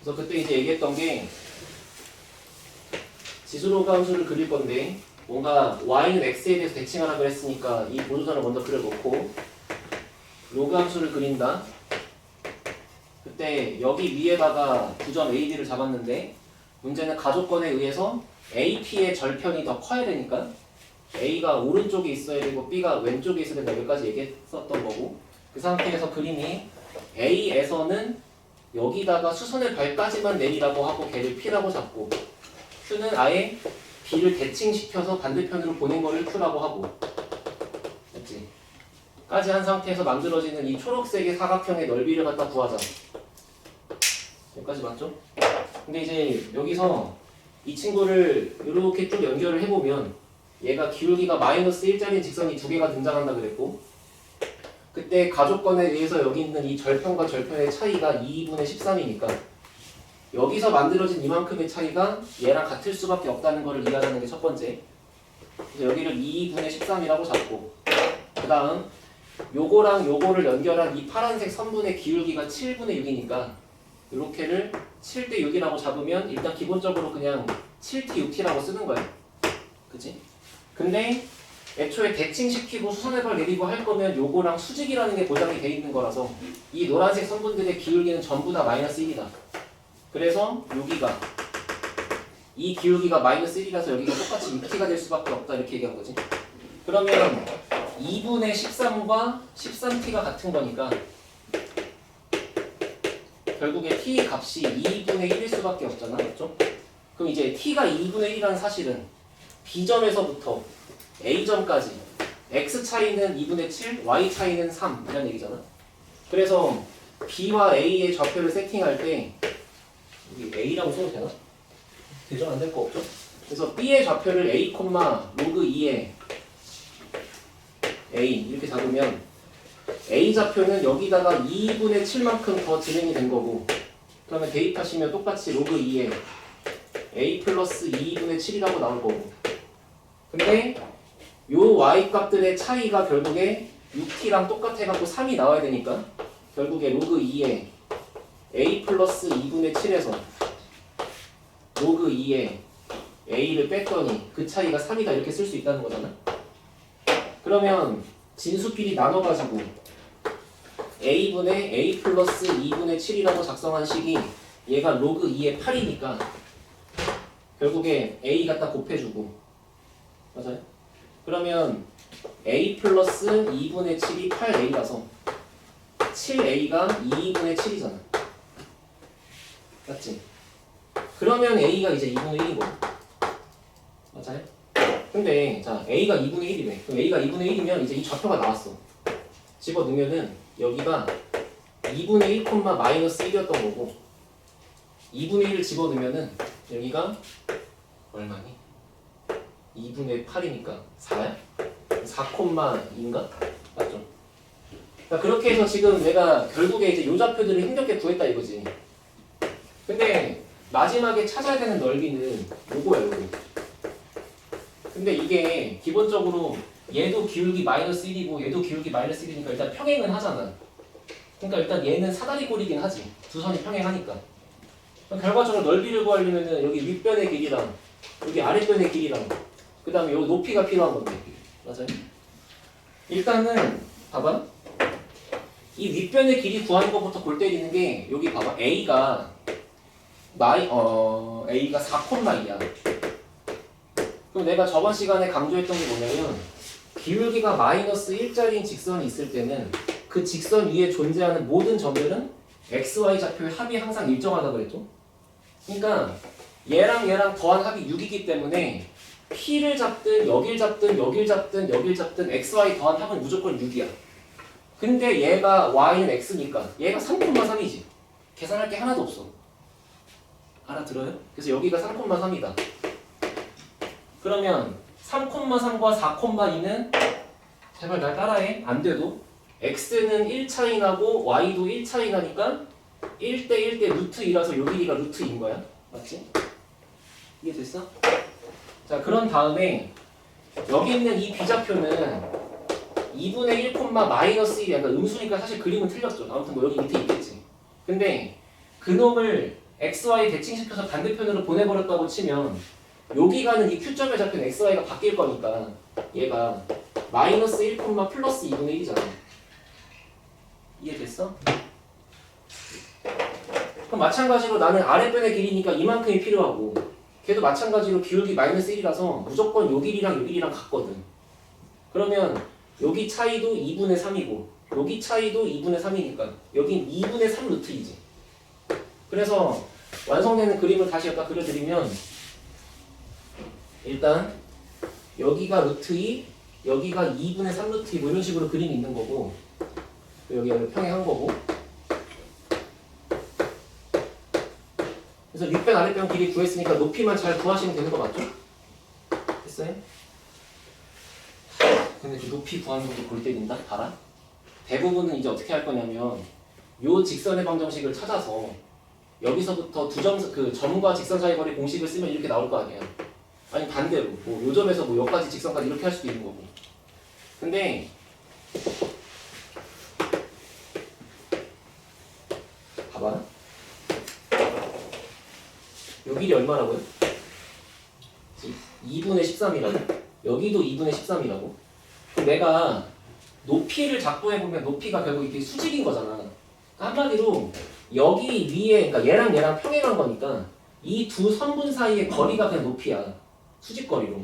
그래서 그때 이제 얘기했던 게 지수로그 함수를 그릴 건데 뭔가 y는 x에 대해서 대칭하라고 했으니까 이 보조선을 먼저 그려놓고 로그 함수를 그린다. 그때 여기 위에다가 구점 AB를 잡았는데 문제는 가족권에 의해서 AP의 절편이 더 커야 되니까 A가 오른쪽에 있어야 되고 B가 왼쪽에 있어야 된다. 여기까지 얘기했었던 거고 그 상태에서 그림이 A에서는 여기다가 수선의 발까지만 내리라고 하고 걔를 P라고 잡고 Q는 아예 B를 대칭시켜서 반대편으로 보낸 거를 Q라고 하고 됐지? 까지 한 상태에서 만들어지는 이 초록색의 사각형의 넓이를 갖다 구하자. 여기까지 맞죠? 근데 이제 여기서 이 친구를 이렇게 쭉 연결을 해보면 얘가 기울기가 마이너스 1짜리 직선이 두 개가 등장한다 그랬고 그때 가족권에 의해서 여기 있는 이 절편과 절편의 차이가 2분의 13이니까 여기서 만들어진 이만큼의 차이가 얘랑 같을 수밖에 없다는 것을 이해하는 게 첫 번째. 그래서 여기를 2분의 13이라고 잡고 그 다음 요거랑 요거를 연결한 이 파란색 선분의 기울기가 7분의 6이니까 요렇게를 7대 6이라고 잡으면 일단 기본적으로 그냥 7t 6t라고 쓰는 거야. 그치? 근데 애초에 대칭시키고 수선해발 내리고 할 거면 요거랑 수직이라는 게 보장이 돼 있는 거라서 이 노란색 선분들의 기울기는 전부 다 마이너스 1이다. 그래서 여기가 이 기울기가 마이너스 1이라서 여기가 똑같이 6t가 될 수밖에 없다 이렇게 얘기한 거지. 그러면 2분의 13과 13t가 같은 거니까 결국에 t 값이 2분의 1일 수밖에 없잖아. 맞죠? 그럼 이제 t가 2분의 1이라는 사실은 B점에서부터 A점까지 x 차이는 2분의 7, y 차이는 3 이런 얘기잖아. 그래서 B와 A의 좌표를 세팅할 때 여기 A라고 써도 되나? 대전 안 될 거 없죠? 그래서 B의 좌표를 A, 로그 2에 A 이렇게 잡으면 A 좌표는 여기다가 2분의 7만큼 더 진행이 된 거고 그러면 대입하시면 똑같이 로그 2에 A 플러스 2분의 7이라고 나올 거고 근데 요 y 값들의 차이가 결국에 6t랑 똑같아갖고 3이 나와야 되니까 결국에 로그 2에 A 플러스 2분의 7에서 로그 2에 A를 뺐더니 그 차이가 3이다 이렇게 쓸 수 있다는 거잖아. 그러면 진수끼리 나눠가지고 A분의 A 플러스 2분의 7이라고 작성한 식이 얘가 로그 2의 8이니까 결국에 A 갖다 곱해주고 맞아요? 그러면 A 플러스 2분의 7이 8A라서 7A가 2분의 7이잖아. 맞지? 그러면 A가 이제 2분의 1인 거야. 맞아요? 근데 자 A가 2분의 1이래. 그럼 A가 2분의 1이면 이제 이 좌표가 나왔어. 집어넣으면은 여기가 2분의 1, 마이너스 1이었던 거고 2분의 1을 집어넣으면은 여기가 얼마니? 2분의 8이니까 4야? 4,2인가? 맞죠? 그러니까 그렇게 해서 지금 내가 결국에 이제 요 좌표들을 힘겹게 구했다 이거지. 근데 마지막에 찾아야 되는 넓이는 요거야 요거. 근데 이게 기본적으로 얘도 기울기 마이너스 1이고 얘도 기울기 마이너스 1이니까 일단 평행은 하잖아. 그러니까 일단 얘는 사다리꼴이긴 하지. 두 선이 평행하니까. 결과적으로 넓이를 구하려면은 여기 윗변의 길이랑 여기 아랫변의 길이랑 그 다음에 요 높이가 필요한 건데. 맞아요? 일단은 봐봐. 이 윗변의 길이 구하는 것부터 골 때리는 게 여기 봐봐. A가 A가 4,2야. 그럼 내가 저번 시간에 강조했던 게 뭐냐면 기울기가 마이너스 1짜리인 직선이 있을 때는 그 직선 위에 존재하는 모든 점들은 XY 좌표의 합이 항상 일정하다 그랬죠? 그러니까 얘랑 얘랑 더한 합이 6이기 때문에 P를 잡든 여길 잡든 여길 잡든 여길 잡든 XY 더한 합은 무조건 6이야. 근데 얘가 Y는 X니까 얘가 3,3이지. 계산할 게 하나도 없어. 알아들어요? 그래서 여기가 3,3이다. 그러면 3,3과 4,2는 제발 날 따라해. 안 돼도 X는 1 차이 나고 Y도 1 차이 나니까 1대 1대 루트 2라서 요 길이가 루트 2인 거야. 맞지? 이해됐어? 자 그런 다음에 여기 있는 이 B좌표는 2분의 1, 마이너스 1이 약간 음수니까 사실 그림은 틀렸죠. 아무튼 뭐 여기 밑에 있겠지. 근데 그놈을 xy 대칭시켜서 반대편으로 보내버렸다고 치면 여기 가는 이 Q점에 잡힌 xy가 바뀔 거니까 얘가 마이너스 1, 플러스 2분의 1이잖아. 이해됐어? 그럼 마찬가지로 나는 아랫변의 길이니까 이만큼이 필요하고 걔도 마찬가지로 기울기 마이너스 1이라서 무조건 요 길이랑 요 길이랑 같거든. 그러면 여기 차이도 2분의 3이고 여기 차이도 2분의 3이니까 여긴 2분의 3 루트 2지. 그래서 완성되는 그림을 다시 아까 그려드리면 일단 여기가 루트 2, 여기가 2분의 3 루트 2 뭐 이런 식으로 그림이 있는 거고 여기가 평행한 거고 그래서 윗변 아랫변 길이 구했으니까 높이만 잘 구하시면 되는 거 맞죠? 됐어요? 근데 그 높이 구하는 것도 골 때린다? 봐라. 대부분은 이제 어떻게 할 거냐면 요 직선의 방정식을 찾아서 여기서부터 그 점과 직선 사이 거리 공식을 쓰면 이렇게 나올 거 아니야. 아니 반대로 뭐 요 점에서 뭐 여기까지 직선까지 이렇게 할 수도 있는 거고. 근데 봐봐. 요 길이 얼마라고요? 2분의 13이라고. 여기도 2분의 13이라고. 그럼 내가 높이를 작도해보면 높이가 결국 이렇게 수직인 거잖아. 한마디로 여기 위에 그러니까 얘랑 평행한 거니까 이 두 선분 사이의 거리가 그냥 높이야. 수직거리로.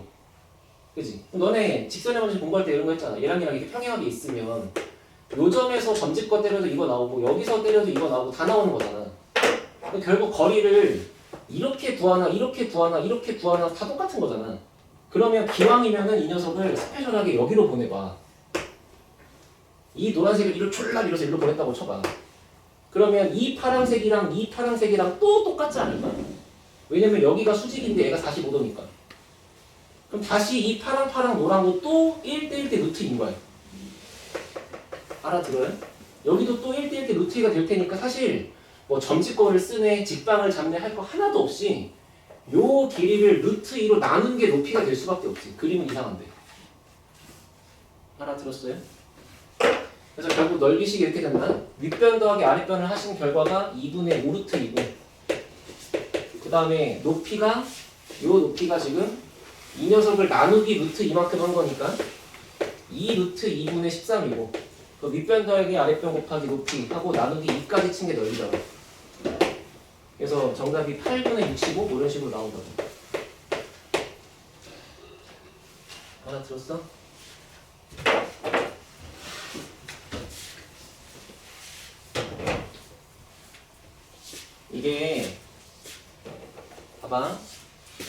그치? 너네 직선의 방식 공부할 때 이런 거 했잖아. 얘랑 이렇게 평행하게 있으면 요 점에서 점집거 때려도 이거 나오고 여기서 때려도 이거 나오고 다 나오는 거잖아. 결국 거리를 이렇게 구하나 이렇게 구하나 이렇게 구하나 다 똑같은 거잖아. 그러면 기왕이면은 이 녀석을 스페셜하게 여기로 보내봐. 이 노란색을 이로 졸라 밀어서 일로 보냈다고 쳐봐. 그러면 이 파란색이랑 이 파란색이랑 또 똑같지 않을까? 왜냐면 여기가 수직인데 얘가 45도니까. 그럼 다시 이 파랑 노랑도 또 1대1대 루트인 거야. 알아들어요? 여기도 또 1대1대 루트가 될 테니까 사실 뭐 점집거를 쓰네, 직방을 잡네 할 거 하나도 없이 요 길이를 루트 2로 나눈 게 높이가 될 수밖에 없지. 그림은 이상한데. 알아들었어요? 그래서 결국 넓이식이 이렇게 된다. 윗변 더하기 아랫변을 하신 결과가 2분의 5 루트 2고 그 다음에 높이가 요 높이가 지금 이 녀석을 나누기 루트 이만큼 한 거니까 2 루트 2분의 13이고 그 윗변 더하기 아랫변 곱하기 높이 하고 나누기 2까지 친 게 넓이잖아. 그래서 정답이 8분의 65 이런 식으로 나온다고. 알아들었어? 이게 봐봐.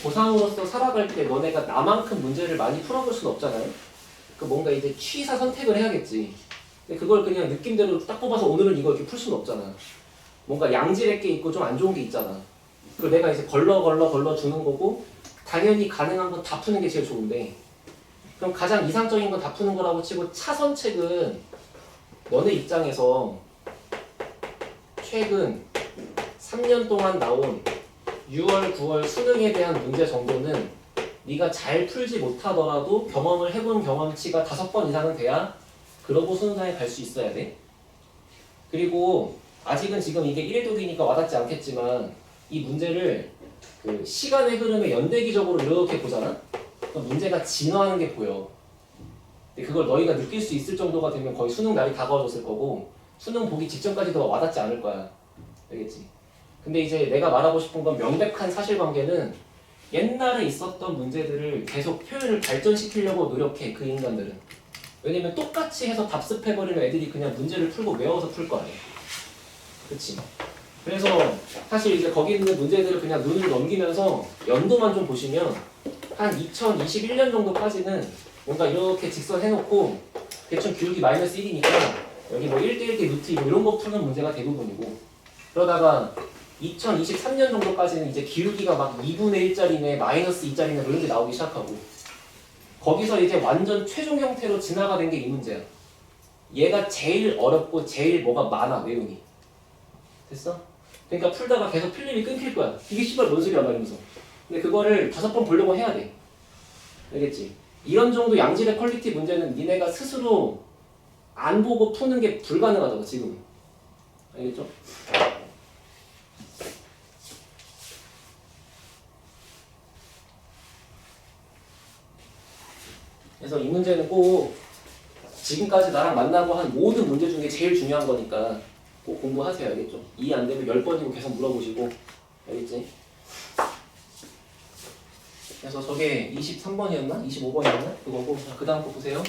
고3으로서 살아갈 때 너네가 나만큼 문제를 많이 풀어볼 수는 없잖아요. 그 뭔가 이제 취사 선택을 해야겠지. 근데 그걸 그냥 느낌대로 딱 뽑아서 오늘은 이거 이렇게 풀 수는 없잖아. 뭔가 양질의 게 있고 좀 안 좋은 게 있잖아. 그걸 내가 이제 걸러 주는 거고 당연히 가능한 건 다 푸는 게 제일 좋은데 그럼 가장 이상적인 건 다 푸는 거라고 치고 차선책은 너네 입장에서 최근 3년 동안 나온 6월, 9월 수능에 대한 문제 정도는 네가 잘 풀지 못하더라도 경험을 해본 경험치가 5번 이상은 돼야 그러고 수능장에 갈 수 있어야 돼. 그리고 아직은 지금 이게 1회독이니까 와닿지 않겠지만 이 문제를 그 시간의 흐름에 연대기적으로 이렇게 보잖아? 그럼 문제가 진화하는 게 보여. 근데 그걸 너희가 느낄 수 있을 정도가 되면 거의 수능 날이 다가워졌을 거고 수능 보기 직전까지도 와닿지 않을 거야. 알겠지? 근데 이제 내가 말하고 싶은 건 명백한 사실관계는 옛날에 있었던 문제들을 계속 표현을 발전시키려고 노력해 그 인간들은. 왜냐면 똑같이 해서 답습해버리면 애들이 그냥 문제를 풀고 외워서 풀 거 아니야. 그치? 그래서 사실 이제 거기 있는 문제들을 그냥 눈을 넘기면서 연도만 좀 보시면 한 2021년 정도까지는 뭔가 이렇게 직선 해놓고 대충 기울기 마이너스 1이니까 여기 뭐 1대1대 루트 2 뭐 이런 거 푸는 문제가 대부분이고 그러다가 2023년 정도까지는 이제 기울기가 막 2분의 1짜리네 마이너스 2짜리네 이런 게 나오기 시작하고 거기서 이제 완전 최종 형태로 진화가 된 게 이 문제야. 얘가 제일 어렵고 제일 뭐가 많아 외우니. 됐어? 그러니까 풀다가 계속 필름이 끊길 거야. 이게 씨발 뭔 소리야 말이면서. 근데 그거를 5번 보려고 해야 돼. 알겠지? 이런 정도 양질의 퀄리티 문제는 니네가 스스로 안 보고 푸는 게 불가능하다고 지금. 알겠죠? 그래서 이 문제는 꼭 지금까지 나랑 만나고 한 모든 문제 중에 제일 중요한 거니까 꼭 공부하세요. 알겠죠? 이해 안 되면 10번이고 계속 물어보시고. 알겠지? 그래서 저게 23번이었나? 25번이었나? 그거고. 자, 그 다음 거 보세요.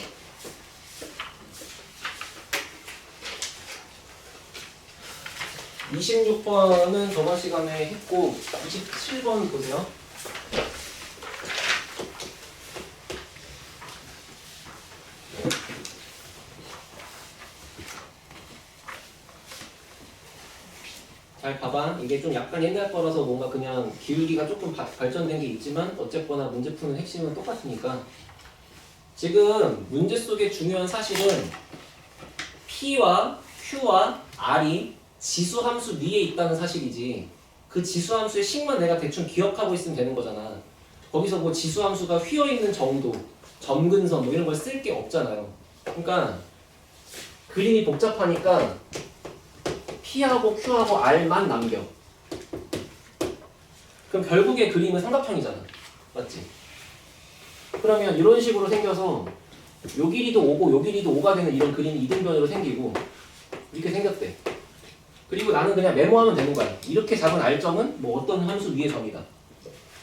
26번은 저번 시간에 했고 27번 보세요. 잘 봐봐. 이게 좀 약간 옛날 거라서 뭔가 그냥 기울기가 조금 발전된 게 있지만 어쨌거나 문제 푸는 핵심은 똑같으니까. 지금 문제 속의 중요한 사실은 P와 Q와 R이 지수함수 위에 있다는 사실이지, 그 지수함수의 식만 내가 대충 기억하고 있으면 되는 거잖아. 거기서 뭐 지수함수가 휘어있는 정도, 점근선 뭐 이런 걸 쓸 게 없잖아요. 그러니까 그림이 복잡하니까 P하고 Q하고 R만 남겨. 그럼 결국에 그림은 삼각형이잖아. 맞지? 그러면 이런 식으로 생겨서 요 길이도 5고 요 길이도 5가 되는 이런 그림이 이등변으로 생기고 이렇게 생겼대. 그리고 나는 그냥 메모하면 되는 거야. 이렇게 잡은 R점은 뭐 어떤 함수 위의 점이다.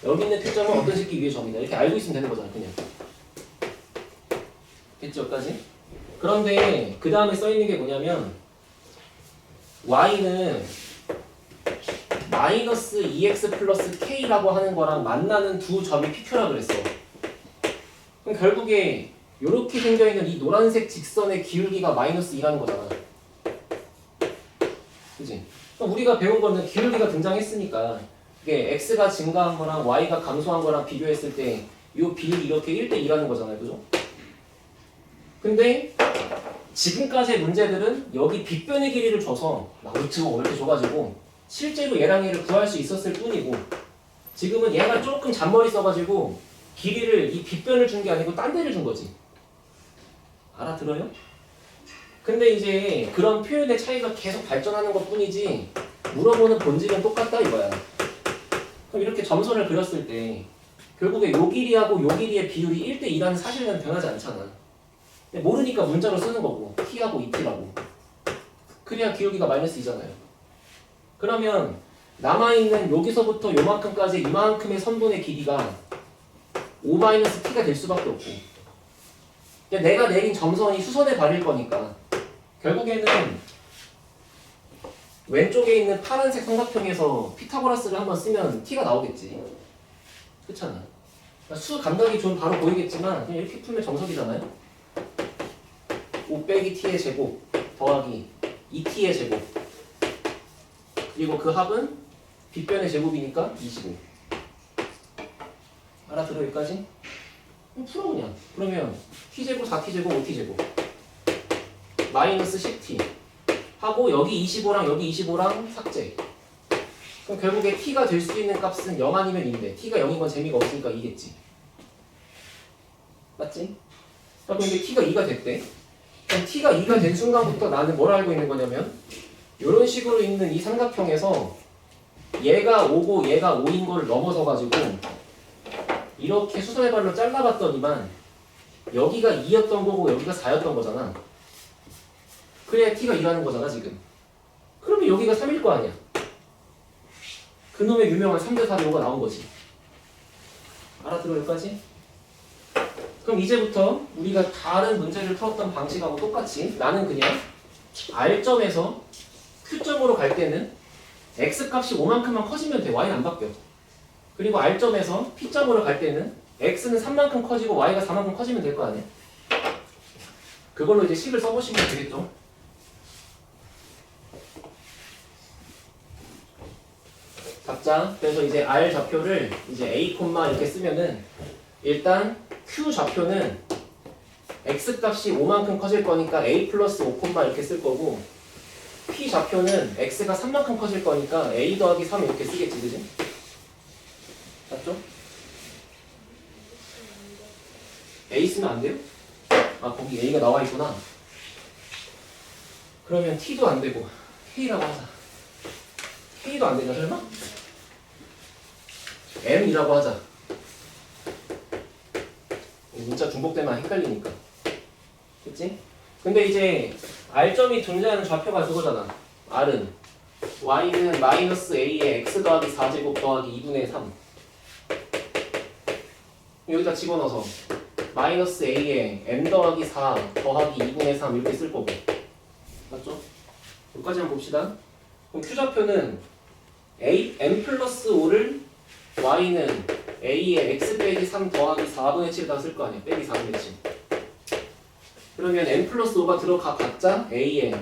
여기 있는 Q점은 어떤 새끼 위의 점이다. 이렇게 알고 있으면 되는 거잖아. 그냥. 됐죠? 여기까지? 그런데 그 다음에 써있는 게 뭐냐면 Y는 마이너스 2x 플러스 k라고 하는 거랑 만나는 두 점이 PQ라고 그랬어. 그럼 결국에 이렇게 생겨있는 이 노란색 직선의 기울기가 마이너스 2라는 거잖아. 그치? 그럼 우리가 배운 거는 기울기가 등장했으니까 이게 x가 증가한 거랑 y가 감소한 거랑 비교했을 때 이 비율이 이렇게 1대2라는 거잖아요. 그죠? 근데 지금까지의 문제들은 여기 빗변의 길이를 줘서 막 우측 이렇게 줘가지고 실제로 얘랑 얘를 구할 수 있었을 뿐이고, 지금은 얘가 조금 잔머리 써가지고 길이를 이 빗변을 준 게 아니고 딴 데를 준 거지. 알아들어요? 근데 이제 그런 표현의 차이가 계속 발전하는 것 뿐이지 물어보는 본질은 똑같다 이거야. 그럼 이렇게 점선을 그렸을 때 결국에 요 길이하고 요 길이의 비율이 1대2라는 사실은 변하지 않잖아. 근데 모르니까 문자로 쓰는 거고 t하고 2t라고. 그래야 기울기가 마이너스 2잖아요. 그러면 남아있는 여기서부터 요만큼까지 이만큼의 선분의 길이가 5-t가 될 수밖에 없고, 내가 내린 점선이 수선의 발일 거니까 결국에는 왼쪽에 있는 파란색 삼각형에서 피타고라스를 한번 쓰면 t가 나오겠지. 그렇잖아. 그러니까 수 감각이 좀 바로 보이겠지만 그냥 이렇게 풀면 정석이잖아요. 5 빼기 t의 제곱 더하기 2t의 제곱 그리고 그 합은 빗변의 제곱이니까 25. 알아들어 여기까지? 풀어 그냥. 그러면 t제곱 4t제곱 5t제곱 마이너스 10t 하고 여기 25랑 여기 25랑 삭제. 그럼 결국에 t가 될 수 있는 값은 0 아니면 2인데 t가 0인 건 재미가 없으니까 2겠지. 맞지? 그럼 이게 t가 2가 됐대. 그럼 t가 2가 된 순간부터 나는 뭘 알고 있는 거냐면 이런 식으로 있는 이 삼각형에서 얘가 5고 얘가 5인 걸 넘어서 가지고 이렇게 수선의 발로 잘라봤더니만 여기가 2였던 거고 여기가 4였던 거잖아. 그래야 t가 2라는 거잖아 지금. 그러면 여기가 3일 거 아니야. 그놈의 유명한 3대 4대 5가 나온 거지. 알아들어 여기까지? 그럼 이제부터 우리가 다른 문제를 풀었던 방식하고 똑같이 나는 그냥 R점에서 Q점으로 갈 때는 X값이 5만큼만 커지면 돼. Y는 안 바뀌어. 그리고 R점에서 P점으로 갈 때는 X는 3만큼 커지고 Y가 4만큼 커지면 될 거 아니야. 그걸로 이제 식을 써보시면 되겠죠. 잡자. 그래서 이제 R 좌표를 이제 A, 이렇게 쓰면은 일단 Q 좌표는 X 값이 5만큼 커질 거니까 A 플러스 5, 이렇게 쓸 거고, P 좌표는 X가 3만큼 커질 거니까 A 더하기 3 이렇게 쓰겠지, 그지? 맞죠? A 쓰면 안 돼요? 아, 거기 A가 나와 있구나. 그러면 T도 안 되고 K라고 하자. K도 안 되냐, 설마? M이라고 하자. 문자 중복되면 헷갈리니까. 그치? 근데 이제 R점이 존재하는 좌표가 그거잖아. R은 Y는 마이너스 A에 X 더하기 4제곱 더하기 2분의 3 여기다 집어넣어서 마이너스 A에 M 더하기 4 더하기 2분의 3 이렇게 쓸 거고 맞죠? 여기까지 한번 봅시다. 그럼 Q좌표는 M 플러스 5를 Y는 A에 X 빼기 3 더하기 4분의 7에다 쓸 거 아니야. 빼기 4분의 7. 그러면 M 플러스 5가 들어가 각자 A에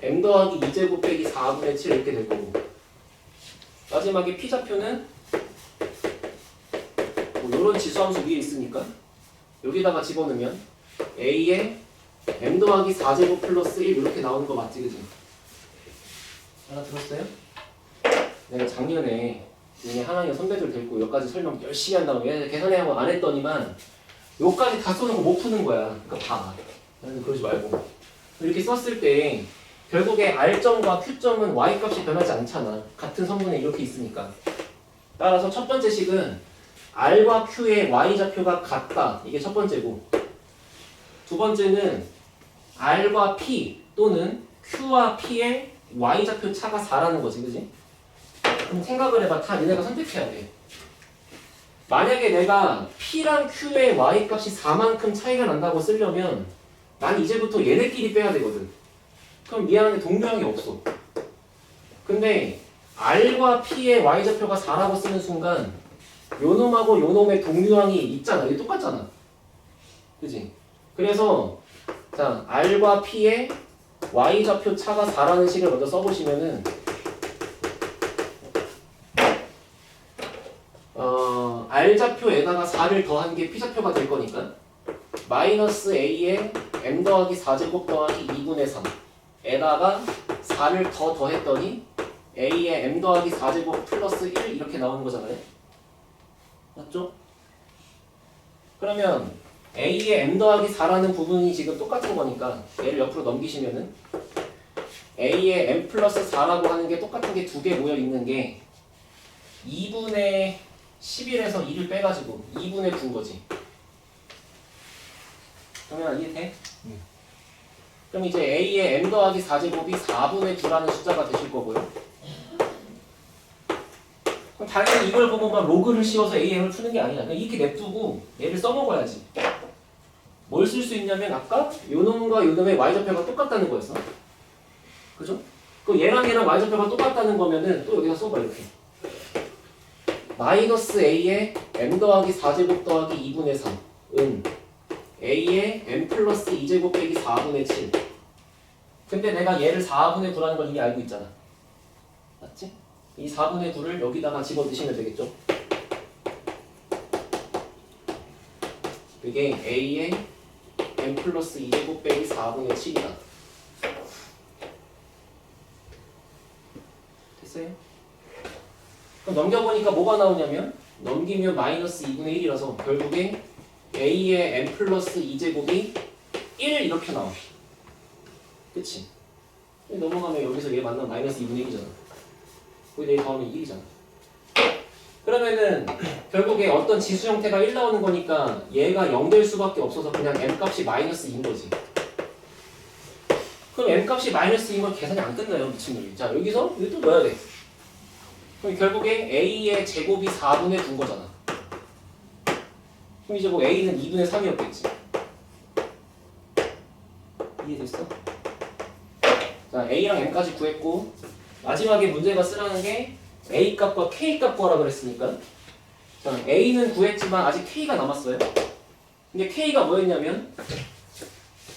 M 더하기 2제곱 빼기 4분의 7 이렇게 될 거고 마지막에 P좌표는 뭐 이런 지수함수 위에 있으니까 여기다가 집어넣으면 A에 M 더하기 4제곱 플러스 1 이렇게 나오는 거 맞지 그지? 알아들었어요? 내가 작년에 중에 하나의 선배들 데리고 여기까지 설명 열심히 한다고 계산해하고 안 했더니만 여기까지 다 써놓고 못 푸는 거야. 그러니까 봐. 그러지 말고 이렇게 썼을 때 결국에 R점과 Q점은 Y값이 변하지 않잖아. 같은 성분에 이렇게 있으니까. 따라서 첫 번째 식은 R과 Q의 Y좌표가 같다. 이게 첫 번째고 두 번째는 R과 P 또는 Q와 P의 Y좌표 차가 4라는 거지. 그지? 그럼 생각을 해봐. 다 얘네가 선택해야 돼. 만약에 내가 P랑 Q의 Y값이 4만큼 차이가 난다고 쓰려면 난 이제부터 얘네끼리 빼야 되거든. 그럼 미안한데 동류항이 없어. 근데 R과 P의 Y좌표가 4라고 쓰는 순간 요놈하고 요놈의 동류항이 있잖아. 이게 똑같잖아. 그지? 그래서 자 R과 P의 Y좌표 차가 4라는 식을 먼저 써보시면은 R좌표에다가 4를 더한 게 P좌표가 될 거니까 마이너스 A에 M 더하기 4제곱 더하기 2분의 3 에다가 4를 더했더니 A에 M 더하기 4제곱 플러스 1 이렇게 나오는 거잖아요. 맞죠? 그러면 A에 M 더하기 4라는 부분이 지금 똑같은 거니까 얘를 옆으로 넘기시면은 A에 M 플러스 4라고 하는 게 똑같은 게 두 개 모여 있는 게 2분의 11에서 2를 빼가지고 2분의 9인 거지. 그러면 이해돼? 그럼 이제 A의 M 더하기 4제곱이 4분의 9라는 숫자가 되실 거고요. 그럼 당연히 이걸 보고 막 로그를 씌워서 AM을 푸는 게 아니야. 그냥 이렇게 냅두고 얘를 써먹어야지. 뭘 쓸 수 있냐면 아까 요놈과 요놈의 Y좌표가 똑같다는 거였어. 그죠? 그럼 얘랑 얘랑 Y좌표가 똑같다는 거면은 또 여기다 써봐 이렇게. 마이너스 A의 M 더하기 4제곱 더하기 2분의 3은 A의 M 플러스 2제곱 빼기 4분의 7 근데 내가 얘를 4분의 9라는 걸 이미 알고 있잖아. 맞지? 이 4분의 9를 여기다가 집어넣으시면 되겠죠? 이게 A의 M 플러스 2제곱 빼기 4분의 7이다. 됐어요? 그럼 넘겨보니까 뭐가 나오냐면 넘기면 마이너스 2분의 1이라서 결국에 A의 M 플러스 2제곱이 1 이렇게 나와. 그치? 넘어가면 여기서 얘 만나면 마이너스 2분의 1이잖아. 거기다 얘 더하면 1이잖아. 그러면은 결국에 어떤 지수 형태가 1 나오는 거니까 얘가 0 될 수밖에 없어서 그냥 M 값이 마이너스 2인 거지. 그럼 M 값이 마이너스 2인 건 계산이 안 끝나요, 미친놈이. 자, 여기서 이거 또 넣어야 돼. 그럼 결국에 A의 제곱이 4분의 9인 거잖아. 그럼 이제 뭐 A는 2분의 3이었겠지. 이해됐어? 자, A랑 M까지 구했고 마지막에 문제가 쓰라는 게 A 값과 K 값 구하라 그랬으니까 자, A는 구했지만 아직 K가 남았어요. 근데 K가 뭐였냐면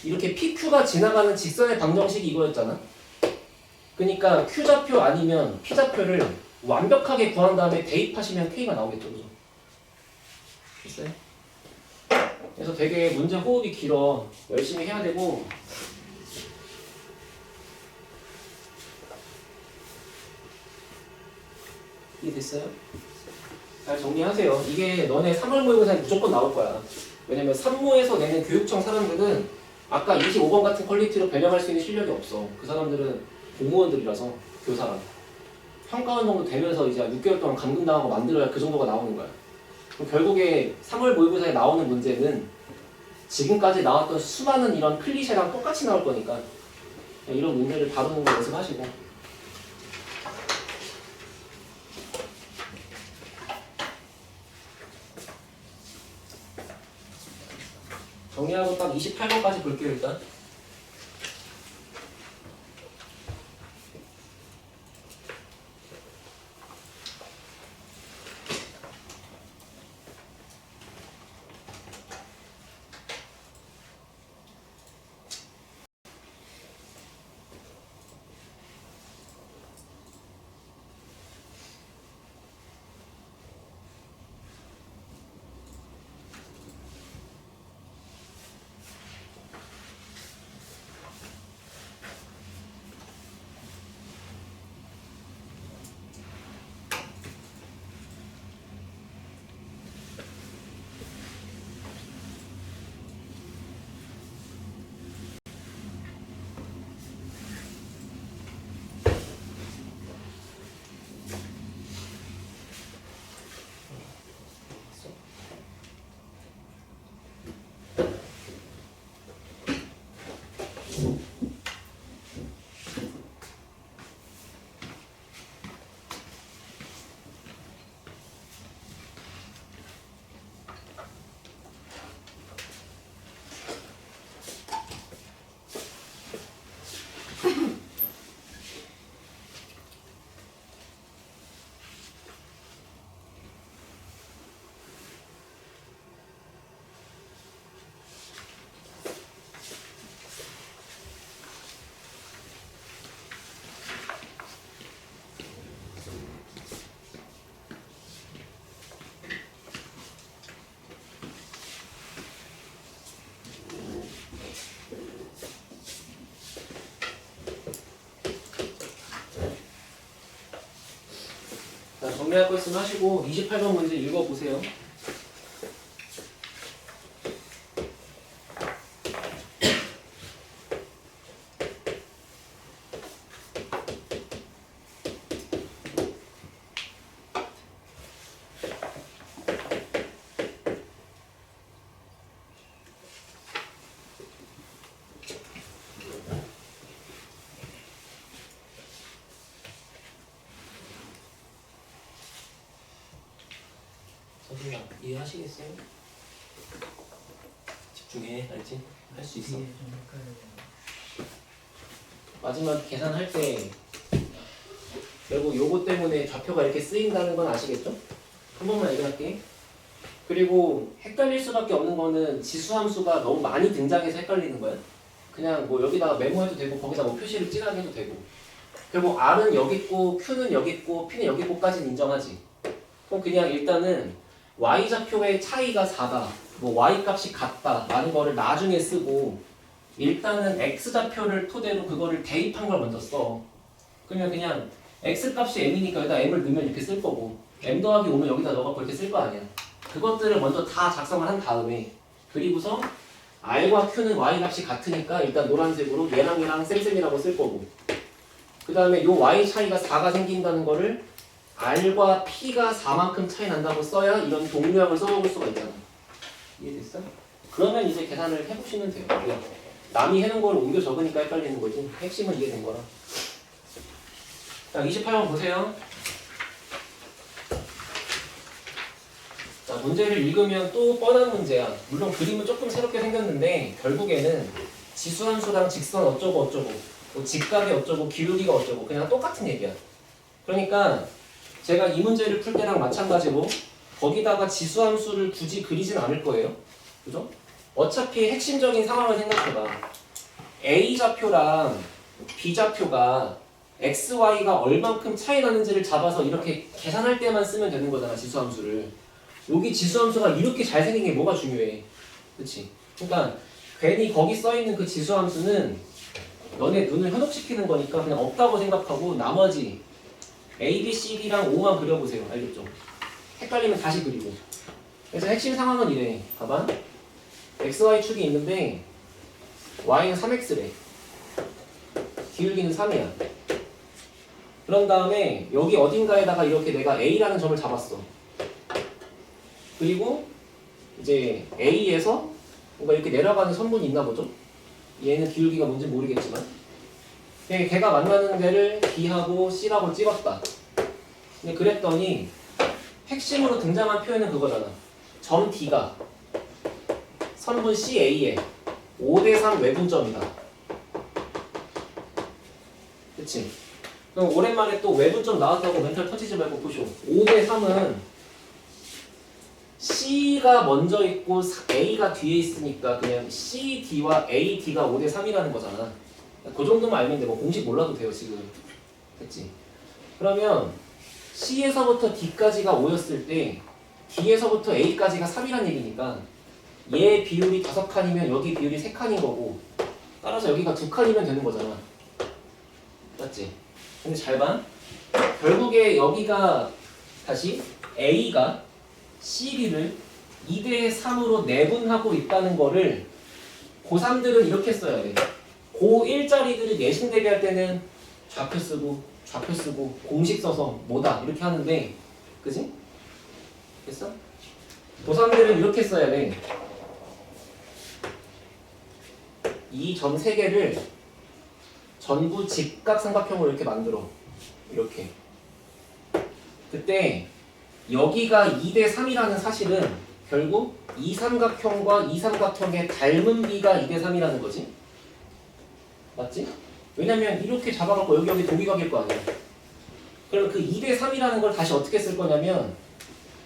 이렇게 PQ가 지나가는 직선의 방정식이 이거였잖아. 그러니까 Q좌표 아니면 P좌표를 완벽하게 구한 다음에 대입하시면 K가 나오겠죠. 그죠? 됐어요? 그래서 되게 문제 호흡이 길어. 열심히 해야 되고 이해됐어요? 잘 정리하세요. 이게 너네 3월 모의고사에 무조건 나올 거야. 왜냐면 3모에서 내는 교육청 사람들은 아까 25번 같은 퀄리티로 변형할 수 있는 실력이 없어. 그 사람들은 공무원들이라서 교사랑 평가원 정도 되면서 이제 6개월 동안 감금당하고 만들어야 그 정도가 나오는 거야. 그럼 결국에 3월 모의고사에 나오는 문제는 지금까지 나왔던 수많은 이런 클리셰랑 똑같이 나올 거니까 이런 문제를 다루는 거 연습하시고. 정리하고 딱 28번까지 볼게요 일단. 자, 정리할 거 있으면 하시고 28번 문제 읽어보세요. 선생님 이해하시겠어요? 집중해, 알지? 할 수 있어. 마지막 계산할 때 결국 요거 때문에 좌표가 이렇게 쓰인다는 건 아시겠죠? 한 번만 얘기할게. 그리고 헷갈릴 수밖에 없는 거는 지수함수가 너무 많이 등장해서 헷갈리는 거야. 그냥 뭐 여기다가 메모해도 되고 거기다 뭐 표시를 진하게 해도 되고. 그리고 R은 여기 있고 Q는 여기 있고 P는 여기 있고까지는 인정하지. 그럼 그냥 일단은 Y좌표의 차이가 4다. 뭐 Y 값이 같다. 라는 거를 나중에 쓰고 일단은 X좌표를 토대로 그거를 대입한 걸 먼저 써. 그러면 그냥 X값이 M이니까 여기다 M을 넣으면 이렇게 쓸 거고 M 더하기 5면 여기다 넣어갖고 이렇게 쓸 거 아니야. 그것들을 먼저 다 작성을 한 다음에 그리고서 R과 Q는 Y 값이 같으니까 일단 노란색으로 얘랑 쌤쌤이라고 쓸 거고 그 다음에 요 Y 차이가 4가 생긴다는 거를 R과 P가 4만큼 차이 난다고 써야 이런 동류항을 써볼 수가 있잖아. 이해됐어? 그러면 이제 계산을 해보시면 돼요. 그냥 남이 해놓은 걸 옮겨 적으니까 헷갈리는 거지. 핵심은 이해된 거라. 자, 28번 보세요. 자, 문제를 읽으면 또 뻔한 문제야. 물론 그림은 조금 새롭게 생겼는데 결국에는 지수함수랑 직선 어쩌고 어쩌고 뭐 직각이 어쩌고 기울기가 어쩌고 그냥 똑같은 얘기야. 그러니까 제가 이 문제를 풀 때랑 마찬가지로 거기다가 지수함수를 굳이 그리진 않을 거예요. 그죠? 어차피 핵심적인 상황을 생각해봐. A좌표랑 B좌표가 XY가 얼만큼 차이 나는지를 잡아서 이렇게 계산할 때만 쓰면 되는 거잖아, 지수함수를. 여기 지수함수가 이렇게 잘 생긴 게 뭐가 중요해. 그치? 그러니까 괜히 거기 써있는 그 지수함수는 너네 눈을 현혹시키는 거니까 그냥 없다고 생각하고 나머지 A, B, C, D랑 O만 그려보세요. 알겠죠? 헷갈리면 다시 그리고. 그래서 핵심 상황은 이래. 봐봐. XY축이 있는데 Y는 3X래. 기울기는 3이야. 그런 다음에 여기 어딘가에다가 이렇게 내가 A라는 점을 잡았어. 그리고 이제 A에서 뭔가 이렇게 내려가는 선분이 있나 보죠. 얘는 기울기가 뭔지 모르겠지만 걔가 만나는 데를 B하고 C라고 찍었다. 근데 그랬더니 핵심으로 등장한 표현은 그거잖아. 점 D가 선분 CA에 5대3 외분점이다. 그치? 그럼 오랜만에 또 외분점 나왔다고 멘탈 터지지 말고 보쇼. 5대3은 C가 먼저 있고 A가 뒤에 있으니까 그냥 CD와 AD가 5대3이라는 거잖아. 그 정도만 알면 돼. 뭐 공식 몰라도 돼요 지금. 됐지? 그러면 C에서부터 D까지가 5였을 때 D에서부터 A까지가 3이란 얘기니까 얘 비율이 5칸이면 여기 비율이 3칸인 거고 따라서 여기가 2칸이면 되는 거잖아. 맞지? 근데 잘 봐. 결국에 여기가 다시 A가 CB를 2대3으로 내분하고 있다는 거를 고3들은 이렇게 써야 돼. 고1짜리들이 내신 대비할 때는 좌표 쓰고 공식 써서 뭐다 이렇게 하는데 그지? 됐어? 고3들은 이렇게 써야 돼. 이 점 3개를 전부 직각삼각형으로 이렇게 만들어. 이렇게. 그때 여기가 2대3이라는 사실은 결국 이 삼각형과 이 삼각형의 닮은 비가 2대3이라는 거지. 맞지? 왜냐면 이렇게 잡아갖고 여기 동기각일 거 아니야. 그럼 그 2대3이라는 걸 다시 어떻게 쓸 거냐면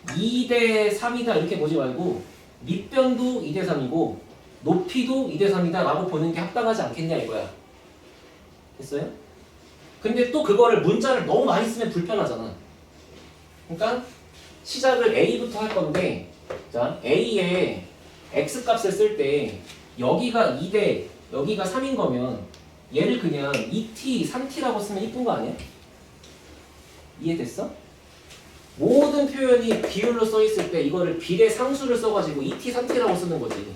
2대3이다 이렇게 보지 말고 밑변도 2대3이고 높이도 2대3이다 라고 보는 게 합당하지 않겠냐 이거야. 됐어요? 근데 또 그거를 문자를 너무 많이 쓰면 불편하잖아. 그러니까 시작을 A부터 할 건데 자 A에 X값을 쓸 때 여기가 2대 여기가 3인 거면 얘를 그냥 2t, 3t라고 쓰면 이쁜 거 아니야? 이해됐어? 모든 표현이 비율로 써있을 때 이거를 비례 상수를 써가지고 2t, 3t라고 쓰는 거지.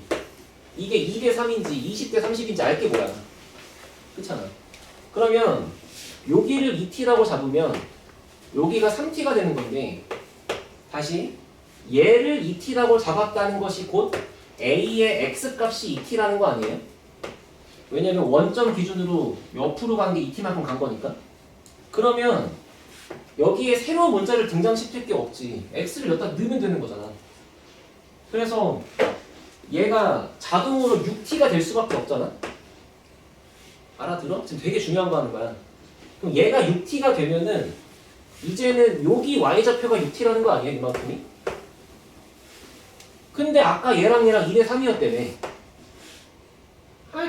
이게 2대 3인지 20대 30인지 알게 뭐야. 그렇잖아. 그러면 여기를 2t라고 잡으면 여기가 3t가 되는 건데 다시 얘를 2t라고 잡았다는 것이 곧 A의 X값이 2t라는 거 아니에요? 왜냐면 원점 기준으로 옆으로 간 게 2t만큼 간 거니까. 그러면 여기에 새로운 문자를 등장시킬 게 없지. X를 여기다 넣으면 되는 거잖아. 그래서 얘가 자동으로 6t가 될 수밖에 없잖아. 알아들어? 지금 되게 중요한 거 하는 거야. 그럼 얘가 6t가 되면은 이제는 여기 y좌표가 6t라는 거 아니에요? 이만큼이? 근데 아까 얘랑 2대 3이었다며.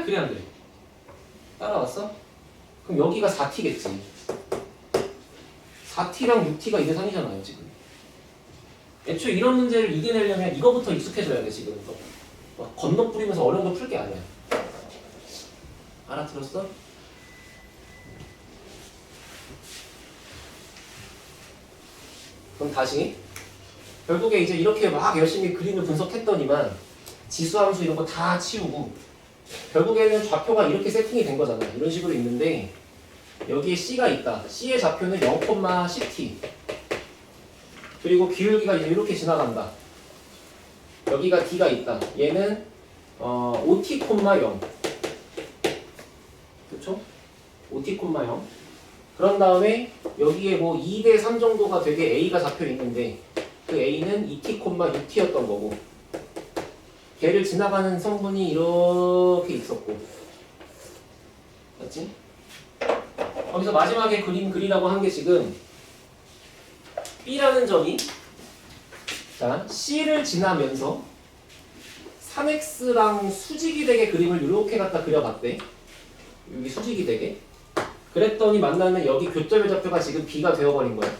그래 안 그래? 따라왔어? 그럼 여기가 4t겠지. 4t랑 6t가 2대 3이잖아요 지금. 애초에 이런 문제를 이겨내려면 이거부터 익숙해져야 돼 지금. 막 건너 뿌리면서 어려운 거 풀 게 아니야. 알아들었어? 그럼 다시 결국에 이제 이렇게 막 열심히 그림을 분석했더니만 지수함수 이런 거 다 치우고 결국에는 좌표가 이렇게 세팅이 된 거잖아. 이런 식으로 있는데 여기에 C가 있다. C의 좌표는 0,10t 그리고 기울기가 이제 이렇게 지나간다. 여기가 D가 있다. 얘는 5t,0 그쵸? 5t,0 그런 다음에 여기에 뭐 2대 3 정도가 되게 A가 잡혀 있는데 그 A는 2t,6t였던 거고 걔를 지나가는 성분이 이렇게 있었고 맞지? 거기서 마지막에 그림 그리라고 한 게 지금 B라는 점이 자 C를 지나면서 3x랑 수직이 되게 그림을 이렇게 갖다 그려봤대. 여기 수직이 되게. 그랬더니 만나는 여기 교점의 좌표가 지금 B가 되어버린 거야.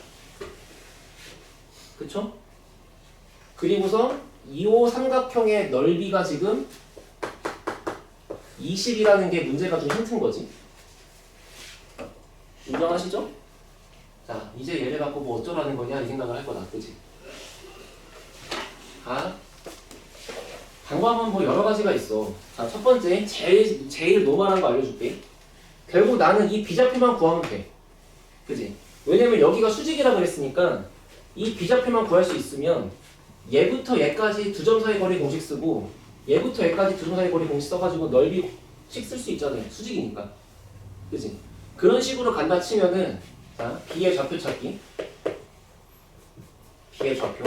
그쵸? 그리고서 2호 삼각형의 넓이가 지금 20이라는 게 문제가 좀 힘든 거지. 인정하시죠? 자, 이제 얘를 갖고 뭐 어쩌라는 거냐 이 생각을 할 거다. 그치? 방법은 뭐 여러 가지가 있어. 자, 첫 번째, 제일 노멀한 거 알려줄게. 결국 나는 이 비좌표만 구하면 돼. 그지? 왜냐면 여기가 수직이라 그랬으니까 이 비좌표만 구할 수 있으면 얘부터 얘까지 두 점 사이 거리 공식 쓰고 얘부터 얘까지 두 점 사이 거리 공식 써가지고 넓이식 쓸 수 있잖아요. 수직이니까. 그치? 그런 식으로 간다 치면은 자, B의 좌표 찾기. B의 좌표.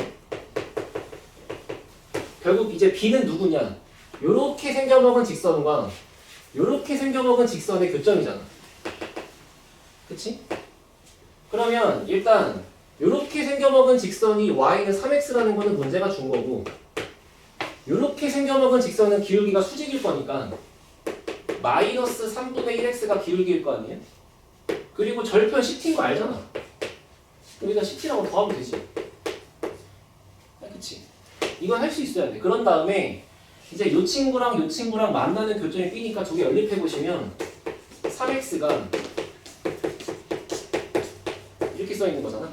결국 이제 B는 누구냐? 요렇게 생겨먹은 직선과 요렇게 생겨먹은 직선의 교점이잖아. 그치? 그러면 일단 요렇게 생겨먹은 직선이 y는 3x라는 거는 문제가 준 거고 요렇게 생겨먹은 직선은 기울기가 수직일 거니까 마이너스 3분의 1x가 기울기일 거 아니에요? 그리고 절편 CT인 거 알잖아. 여기다 CT라고 더하면 되지. 그치? 이건 할 수 있어야 돼. 그런 다음에 이제 요 친구랑 만나는 교점이 B니까 두 개 연립해보시면 3x가 이렇게 써있는 거잖아.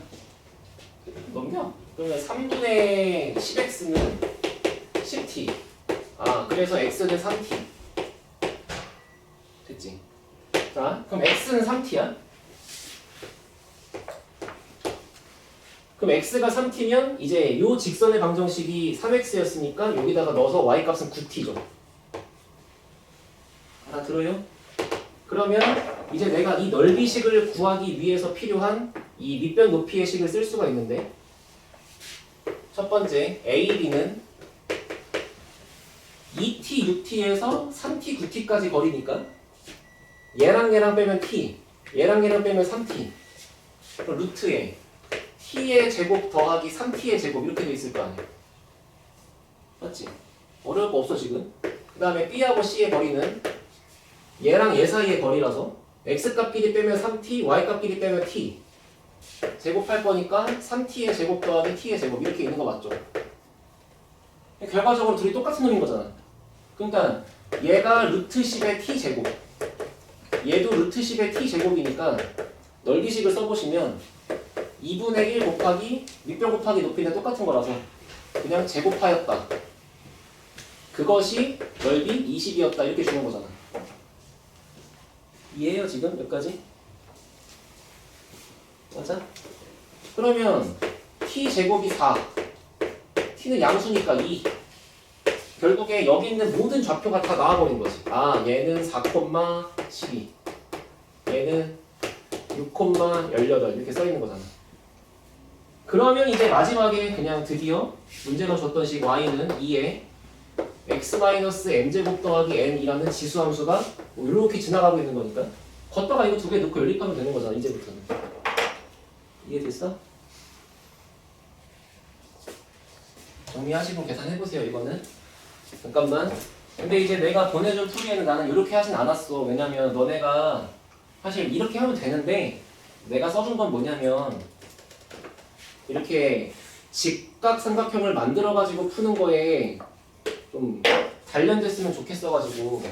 넘겨. 그러면 3분의 10x는 10t. 아, 그래서 x는 3t. 됐지? 자, 그럼 x는 3t야? 그럼 x가 3t면 이제 요 직선의 방정식이 3x였으니까 여기다가 넣어서 y 값은 9t죠. 알아들어요? 그러면 이제 내가 이 넓이식을 구하기 위해서 필요한 이 밑변 높이의 식을 쓸 수가 있는데 첫 번째 AB는 2t, 6t에서 3t, 9t까지 거리니까 얘랑 빼면 t, 얘랑 빼면 3t 그럼 루트에 t의 제곱 더하기 3t의 제곱 이렇게 돼 있을 거 아니야. 맞지? 어려울 거 없어 지금. 그 다음에 b하고 c의 거리는 얘랑 얘 사이의 거리라서 x값끼리 빼면 3t, y값끼리 빼면 t 제곱할 거니까 3t의 제곱 더하기 t의 제곱 이렇게 있는 거 맞죠? 결과적으로 둘이 똑같은 놈인 거잖아. 그러니까 얘가 루트 10의 t 제곱 얘도 루트 10의 t 제곱이니까 넓이식을 써보시면 2분의 1 곱하기 밑변 곱하기 높이는 똑같은 거라서 그냥 제곱하였다. 그것이 넓이 20이었다 이렇게 주는 거잖아. 이해해요 지금 여기까지? 맞아? 그러면 t 제곱이 4 t는 양수니까 2 결국에 여기 있는 모든 좌표가 다 나와버린 거지. 아 얘는 4,12 얘는 6,18 이렇게 써있는 거잖아. 그러면 이제 마지막에 그냥 드디어 문제가 줬던 식 y는 2에 x-m제곱 더하기 n이라는 지수함수가 뭐 이렇게 지나가고 있는 거니까 걷다가 이거 두 개 넣고 연립하면 되는 거잖아 이제부터는. 이해됐어? 정리하시고 계산해보세요 이거는. 잠깐만. 근데 이제 내가 보내준 풀이에는 나는 이렇게 하진 않았어. 왜냐면 너네가 사실 이렇게 하면 되는데 내가 써준 건 뭐냐면 이렇게 직각삼각형을 만들어가지고 푸는 거에 좀 단련됐으면 좋겠어가지고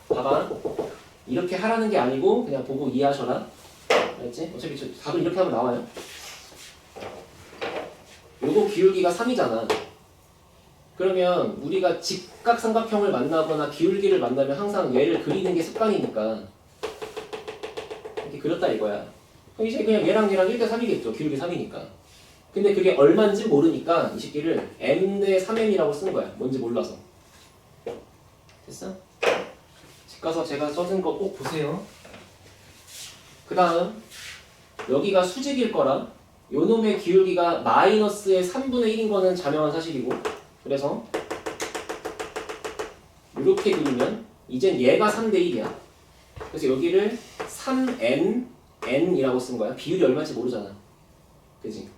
봐봐. 이렇게 하라는 게 아니고 그냥 보고 이해하셔라. 알았지? 어차피 저 답은 이렇게 하면 나와요. 요거 기울기가 3이잖아. 그러면 우리가 직각삼각형을 만나거나 기울기를 만나면 항상 얘를 그리는 게 습관이니까 이렇게 그렸다 이거야. 그럼 이제 그냥 얘랑 1대 3이겠죠. 기울기 3이니까. 근데 그게 얼마인지 모르니까 이 새끼를 m 대 3m이라고 쓴 거야. 뭔지 몰라서. 됐어? 집 가서 제가 써준 거 꼭 보세요. 그 다음 여기가 수직일 거라 요 놈의 기울기가 마이너스의 3분의 1인 거는 자명한 사실이고 그래서 이렇게 그리면 이젠 얘가 3대 1이야. 그래서 여기를 3n이라고 쓴 거야. 비율이 얼마인지 모르잖아. 그지?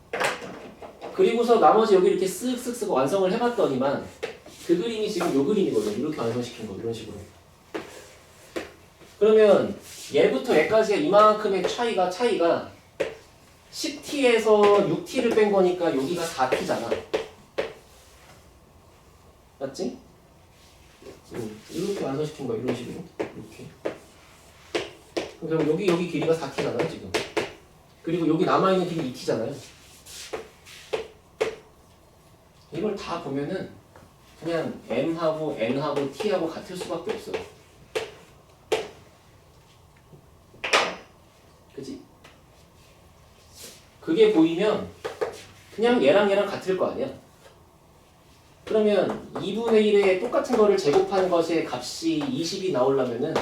그리고서 나머지 여기 이렇게 쓱쓱 쓰고 완성을 해봤더니만 그 그림이 지금 요 그림이거든. 이렇게 완성시킨 거 이런 식으로. 그러면 얘부터 얘까지의 이만큼의 차이가 10t에서 6t를 뺀 거니까 여기가 4t잖아. 맞지? 이렇게 완성시킨 거야. 이런 식으로. 이렇게. 그럼 여기 길이가 4t잖아요. 지금. 그리고 여기 남아있는 길이 2t잖아요. 이걸 다 보면은 그냥 m하고 n하고 t하고 같을 수밖에 없어요. 그치? 그게 보이면 그냥 얘랑 같을 거 아니야. 그러면 2분의 1에 똑같은 거를 제곱한 것의 값이 20이 나오려면은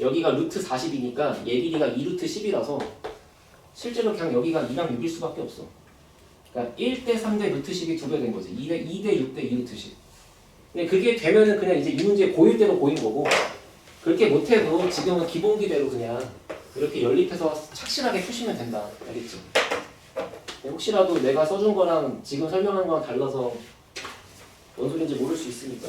여기가 루트 40이니까 얘 길이가 2루트 10이라서 실제로 그냥 여기가 2랑 6일 수밖에 없어. 그러니까 1대 3대 루트 10이 2배 된 거지. 2대 6대 2루트 10. 근데 그게 되면은 그냥 이제 이 문제 고일 대로 고인 거고, 그렇게 못해도 지금은 기본기대로 그냥 이렇게 연립해서 착실하게 푸시면 된다. 알겠지? 혹시라도 내가 써준 거랑 지금 설명한 거랑 달라서 뭔 소리인지 모를 수 있으니까.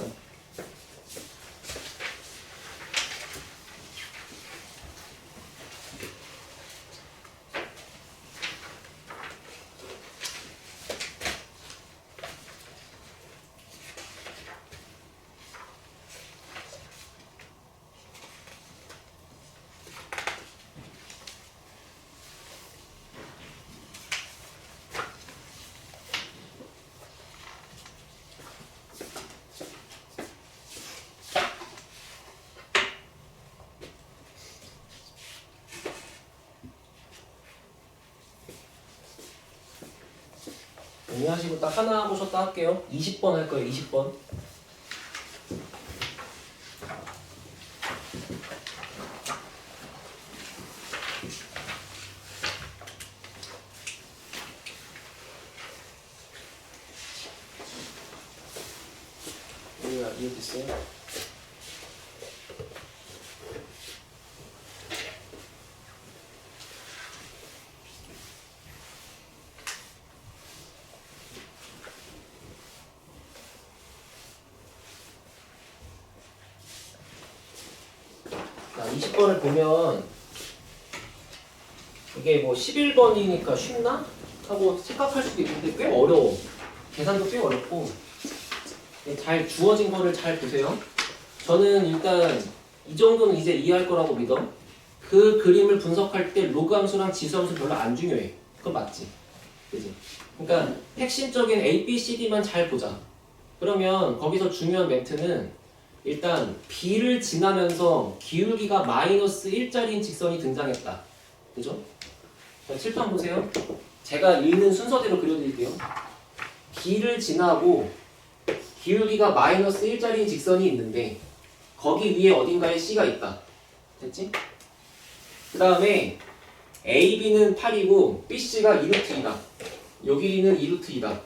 정리하시고 딱 하나 보셨다 할게요. 20번 할 거예요. 20번. 여기가 이해됐어요? 자, 20번을 보면 이게 뭐 11번이니까 쉽나? 하고 생각할 수도 있는데 꽤 어려워. 계산도 꽤 어렵고. 잘 주어진 거를 잘 보세요. 저는 일단 이 정도는 이제 이해할 거라고 믿어. 그 그림을 분석할 때 로그 함수랑 지수 함수 별로 안 중요해. 그건 맞지? 그지? 그러니까 핵심적인 A, B, C, D만 잘 보자. 그러면 거기서 중요한 멘트는 일단 B를 지나면서 기울기가 마이너스 1짜리인 직선이 등장했다. 그죠? 자, 칠판 보세요. 제가 읽는 순서대로 그려드릴게요. B를 지나고 기울기가 마이너스 1짜리인 직선이 있는데 거기 위에 어딘가에 C가 있다. 됐지? 그 다음에 AB는 8이고 BC가 2루트 2다. 요 길이는 2루트 2다.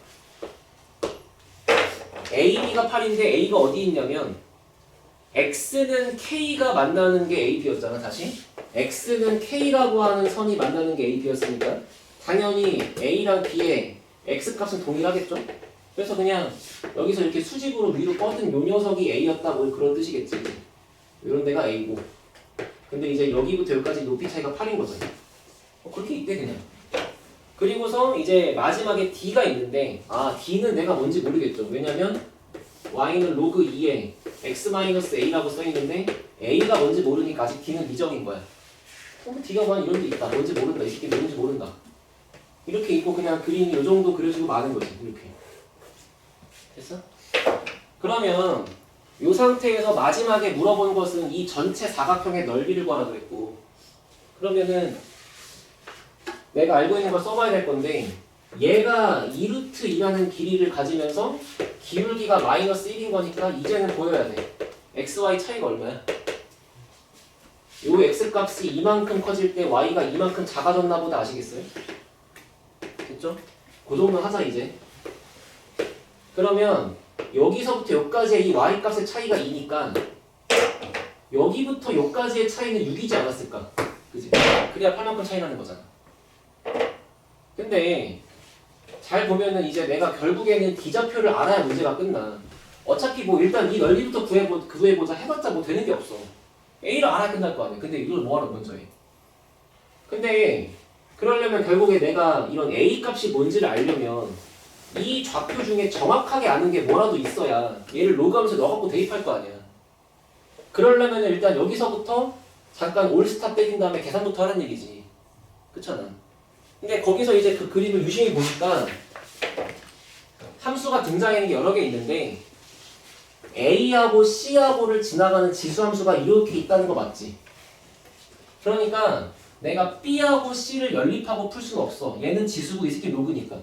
AB가 8인데 A가 어디 있냐면 X는 K가 만나는 게 AB였잖아. 다시 X는 K라고 하는 선이 만나는 게 AB였으니까 당연히 A랑 B의 X값은 동일하겠죠? 그래서 그냥 여기서 이렇게 수직으로 위로 뻗은 요 녀석이 A였다 뭐 그런 뜻이겠지. 이런 데가 A고 근데 이제 여기부터 여기까지 높이 차이가 8인 거죠. 그렇게 있대 그냥. 그리고서 이제 마지막에 D가 있는데 D는 내가 뭔지 모르겠죠. 왜냐면 Y는 로그 2에 X-A라고 써있는데 A가 뭔지 모르니까 아직 D는 미정인 거야. D가 막 이런 데 있다. 뭔지 모른다. 이 새끼 뭔지 모른다. 이렇게 있고 그냥 그림이 이 정도 그려지고 마는 거지. 이렇게. 됐어? 그러면 이 상태에서 마지막에 물어본 것은 이 전체 사각형의 넓이를 구하라 그랬고 그러면은 내가 알고 있는 걸 써봐야 될 건데 얘가 2루트 2라는 길이를 가지면서 기울기가 마이너스 1인 거니까 이제는 보여야 돼. XY 차이가 얼마야? 요 X값이 이만큼 커질 때 Y가 이만큼 작아졌나 보다 아시겠어요? 됐죠? 그 정도 하자 이제. 그러면 여기서부터 여기까지의 이 Y값의 차이가 2니까 여기부터 여기까지의 차이는 6이지 않았을까? 그지? 그래야 8만큼 차이 나는 거잖아. 근데 잘 보면은 이제 내가 결국에는 D좌표를 알아야 문제가 끝나. 어차피 뭐 일단 이 넓이부터 구해보자 해봤자 뭐 되는 게 없어. A를 알아야 끝날 거 아니야. 근데 이걸 뭐하러 먼저 해? 근데 그러려면 결국에 내가 이런 A 값이 뭔지를 알려면 이 좌표 중에 정확하게 아는 게 뭐라도 있어야 얘를 로그하면서 넣어갖고 대입할 거 아니야. 그러려면 일단 여기서부터 잠깐 올스탑 때린 다음에 계산부터 하는 얘기지. 그렇잖아. 근데 거기서 이제 그 그림을 유심히 보니까 함수가 등장하는 게 여러 개 있는데 A하고 C하고를 지나가는 지수함수가 이렇게 있다는 거 맞지? 그러니까 내가 B하고 C를 연립하고 풀 수는 없어. 얘는 지수고 이 새끼 로그니까.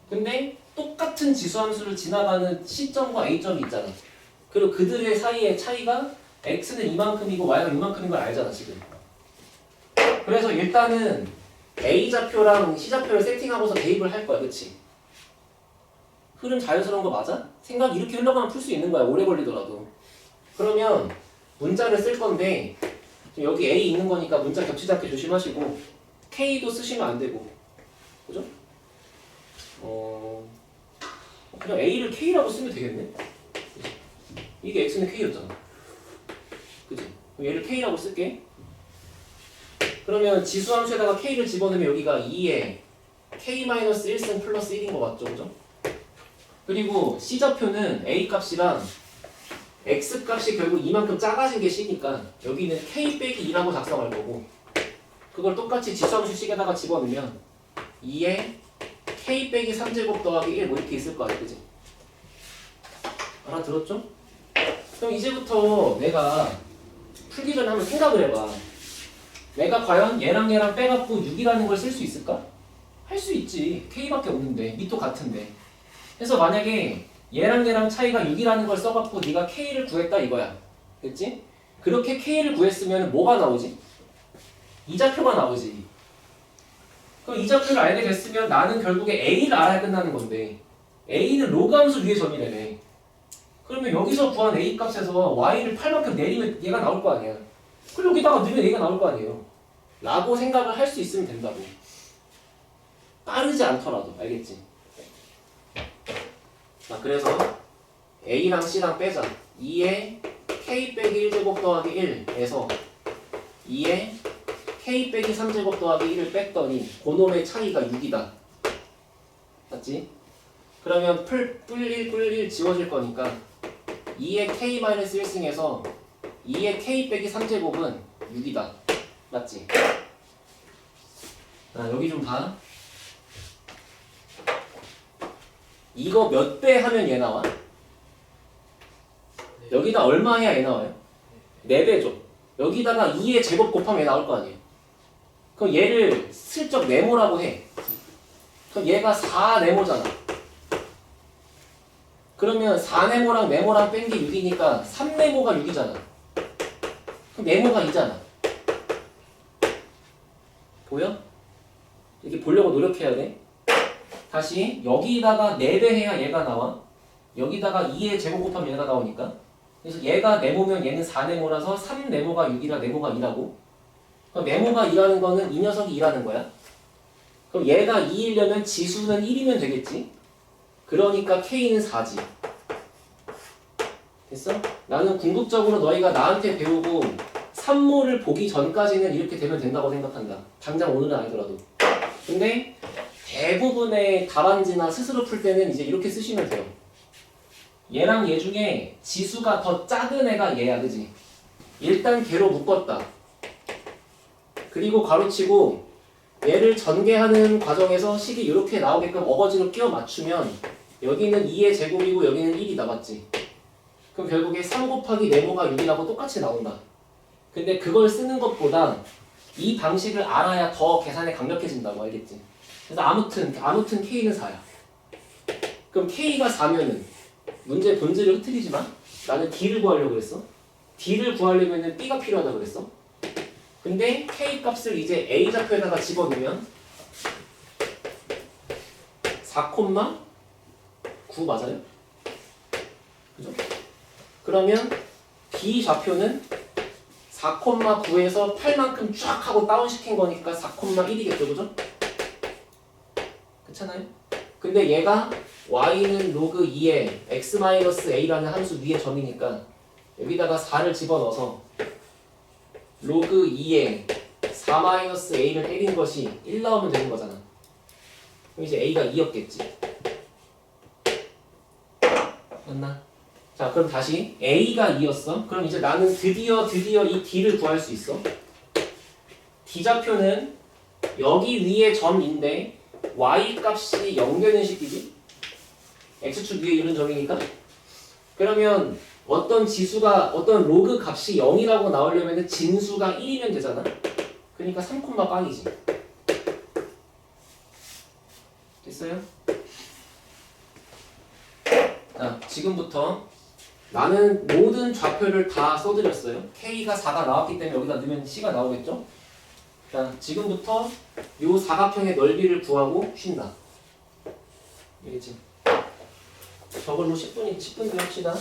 근데 똑같은 지수함수를 지나가는 C점과 A점이 있잖아. 그리고 그들의 사이의 차이가 X는 이만큼이고 Y가 이만큼인 걸 알잖아 지금. 그래서 일단은 A좌표랑 C좌표를 세팅하고서 대입을 할 거야. 그치? 흐름 자연스러운 거 맞아? 생각 이렇게 흘러가면 풀 수 있는 거야. 오래 걸리더라도. 그러면 문자를 쓸 건데 지금 여기 A 있는 거니까 문자 겹치지 않게 조심하시고 K도 쓰시면 안 되고. 그죠? 그냥 A를 K라고 쓰면 되겠네. 이게 X는 K였잖아. 그치? 그럼 얘를 K라고 쓸게. 그러면 지수함수에다가 K를 집어넣으면 여기가 2에 K-1승 플러스 1인 거 맞죠? 그죠? 그리고 C좌표는 A 값이랑 X 값이 결국 이만큼 작아진 게 C니까 여기는 K 빼기 2라고 작성할 거고 그걸 똑같이 지수함수식에다가 집어넣으면 2에 K 빼기 3제곱 더하기 1 뭐 이렇게 있을 거 아니야, 그지? 알아들었죠? 그럼 이제부터 내가 풀기 전에 한번 생각을 해봐. 내가 과연 얘랑 얘랑 빼갖고 6이라는 걸 쓸 수 있을까? 할 수 있지. K밖에 없는데 밑도 같은데. 그래서 만약에 얘랑 얘랑 차이가 6이라는 걸 써갖고 네가 K를 구했다 이거야. 됐지? 그렇게 K를 구했으면 뭐가 나오지? 이좌표가 나오지. 그럼 이좌표를 알게 됐으면 나는 결국에 A를 알아야 끝나는 건데 A는 로그함수 위의 점이라네. 그러면 여기서 구한 A 값에서 Y를 8만큼 내리면 얘가 나올 거 아니야. 그럼 여기다가 넣으면 얘가 나올 거 아니에요. 라고 생각을 할 수 있으면 된다고. 빠르지 않더라도. 알겠지? 자, 그래서 A랑 C랑 빼자. 2에 K 빼기 1제곱 더하기 1에서 2에 K 빼기 3제곱 더하기 1을 뺐더니 그놈의 차이가 6이다. 맞지? 그러면 뿔1 지워질 거니까 2의 K-1승에서 2의 K 빼기 3제곱은 6이다. 맞지? 자, 여기 좀 봐. 이거 몇 배 하면 얘 나와? 여기다 얼마 해야 얘 나와요? 4배죠. 여기다가 2의 제곱 곱하면 얘 나올 거 아니에요. 그럼 얘를 슬쩍 네모라고 해. 그럼 얘가 4네모잖아. 그러면 4네모랑 네모랑 뺀 게 6이니까 3네모가 6이잖아. 그럼 네모가 2잖아. 보여? 이렇게 보려고 노력해야 돼. 다시 여기다가 4배 해야 얘가 나와. 여기다가 2의 제곱 곱하면 얘가 나오니까. 그래서 얘가 네모면 얘는 4네모라서 3네모가 6이라 네모가 2라고. 그럼 네모가 2라는 거는 이 녀석이 2라는 거야. 그럼 얘가 2이려면 지수는 1이면 되겠지. 그러니까 K는 4지. 됐어? 나는 궁극적으로 너희가 나한테 배우고 산모를 보기 전까지는 이렇게 되면 된다고 생각한다. 당장 오늘은 아니더라도. 근데 대부분의 답안지나 스스로 풀 때는 이제 이렇게 쓰시면 돼요. 얘랑 얘 중에 지수가 더 작은 애가 얘야, 그지? 일단 걔로 묶었다. 그리고 가로치고 얘를 전개하는 과정에서 식이 이렇게 나오게끔 어거지로 끼워 맞추면 여기는 2의 제곱이고 여기는 1이다, 맞지? 그럼 결국에 3 곱하기 네모가 6이라고 똑같이 나온다. 근데 그걸 쓰는 것보다 이 방식을 알아야 더 계산에 강력해진다고. 알겠지? 그래서 아무튼 K는 4야. 그럼 K가 4면은 문제 본질을 흐트리지 마. 나는 D를 구하려고 그랬어. D를 구하려면 B가 필요하다 그랬어. 근데 K 값을 이제 A 좌표에다가 집어넣으면 4,9 맞아요? 그죠? 그러면 B 좌표는 4,9에서 8만큼 쫙 하고 다운시킨 거니까 4,1이겠죠, 그죠? 그렇잖아요? 근데 얘가 y는 로그 2에 x-a라는 함수 위의 점이니까 여기다가 4를 집어넣어서 로그 2에 4-a를 때린 것이 1 나오면 되는 거잖아. 그럼 이제 a가 2였겠지. 맞나? 자, 그럼 다시 a가 2였어. 그럼 이제 나는 드디어 이 d를 구할 수 있어. d좌표는 여기 위에 점인데 y 값이 0 되는 식이지? x축 위에 있는 점이니까. 그러면 어떤 지수가 어떤 로그 값이 0이라고 나오려면 진수가 1이면 되잖아. 그러니까 3, 빵이지. 됐어요? 자, 지금부터 나는 모든 좌표를 다 써드렸어요. K가 4가 나왔기 때문에 여기다 넣으면 C가 나오겠죠? 자, 지금부터 요 사각형의 넓이를 구하고 쉰다. 알겠지? 저걸로 10분 좀 합시다.